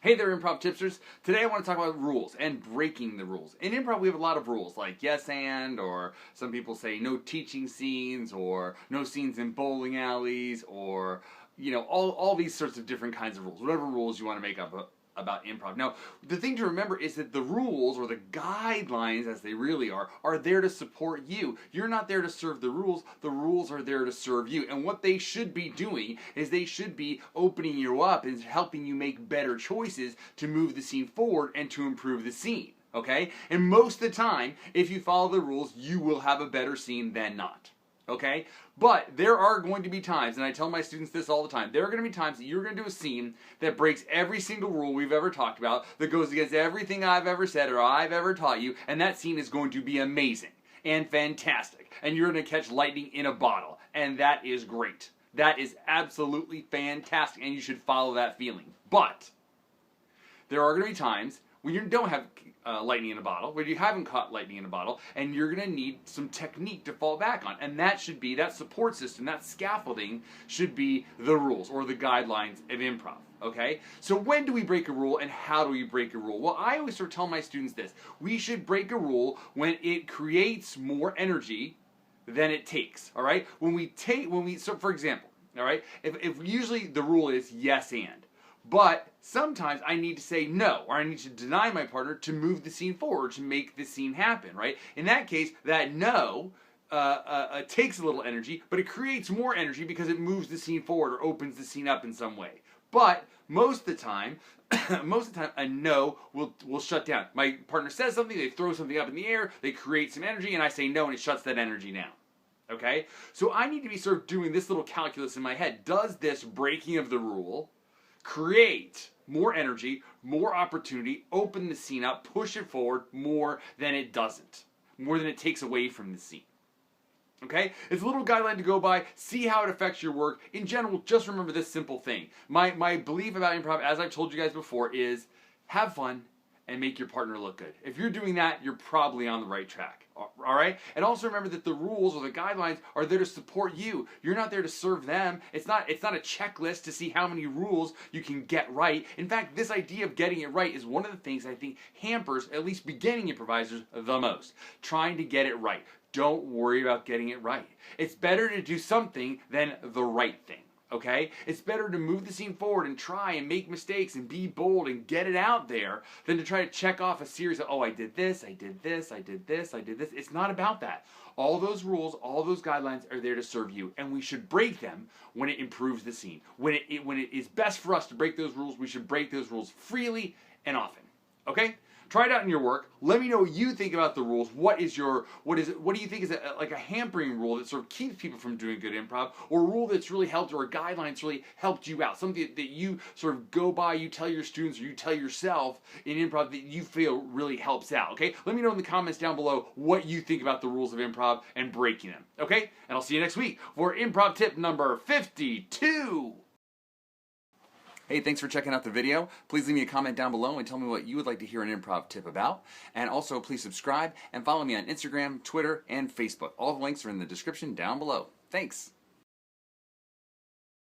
Hey there, improv tipsters. Today I want to talk about rules and breaking the rules. In improv, we have a lot of rules like yes and, or some people say no teaching scenes, or no scenes in bowling alleys, or, you know, all these sorts of different kinds of rules, whatever rules you want to make up about improv. Now, the thing to remember is that the rules, or the guidelines as they really are there to support you. You're not there to serve the rules are there to serve you. And what they should be doing is they should be opening you up and helping you make better choices to move the scene forward and to improve the scene. Okay? And most of the time, if you follow the rules, you will have a better scene than not. Okay? But there are going to be times, and I tell my students this all the time, there are going to be times that you're going to do a scene that breaks every single rule we've ever talked about, that goes against everything I've ever said or I've ever taught you, and that scene is going to be amazing and fantastic. And you're going to catch lightning in a bottle, and that is great. That is absolutely fantastic, and you should follow that feeling. But there are going to be times when you don't have lightning in a bottle, when you haven't caught lightning in a bottle, and you're going to need some technique to fall back on. And that should be, that support system, that scaffolding should be the rules or the guidelines of improv. Okay? So when do we break a rule and how do we break a rule? Well, I always sort of tell my students this. We should break a rule when it creates more energy than it takes. All right? So for example, all right, if usually the rule is yes and. But sometimes I need to say no, or I need to deny my partner to move the scene forward, to make the scene happen, right? In that case, that no takes a little energy, but it creates more energy because it moves the scene forward or opens the scene up in some way. But most of the time, a no will shut down. My partner says something, they throw something up in the air, they create some energy, and I say no, and it shuts that energy down. Okay? So I need to be sort of doing this little calculus in my head. Does this breaking of the rule create more energy, more opportunity, open the scene up, push it forward more than it doesn't, more than it takes away from the scene? Okay? It's a little guideline to go by. See how it affects your work. In general, just remember this simple thing. My belief about improv, as I've told you guys before, is have fun and make your partner look good. If you're doing that, you're probably on the right track. All right? And also remember that the rules or the guidelines are there to support you. You're not there to serve them. It's not a checklist to see how many rules you can get right. In fact, this idea of getting it right is one of the things I think hampers, at least beginning improvisers, the most. Trying to get it right. Don't worry about getting it right. It's better to do something than the right thing. Okay? It's better to move the scene forward and try and make mistakes and be bold and get it out there than to try to check off a series of, oh, I did this, I did this, I did this, I did this. It's not about that. All those rules, all those guidelines are there to serve you, and we should break them when it improves the scene. When it is best for us to break those rules, we should break those rules freely and often. Okay? Try it out in your work. Let me know what you think about the rules. What do you think is like a hampering rule that sort of keeps people from doing good improv, or a rule that's really helped, or a guideline that's really helped you out? Something that you sort of go by, you tell your students, or you tell yourself in improv that you feel really helps out, okay? Let me know in the comments down below what you think about the rules of improv and breaking them, okay? And I'll see you next week for improv tip number 52. Hey, thanks for checking out the video. Please leave me a comment down below and tell me what you would like to hear an improv tip about. And also, please subscribe and follow me on Instagram, Twitter, and Facebook. All the links are in the description down below. Thanks.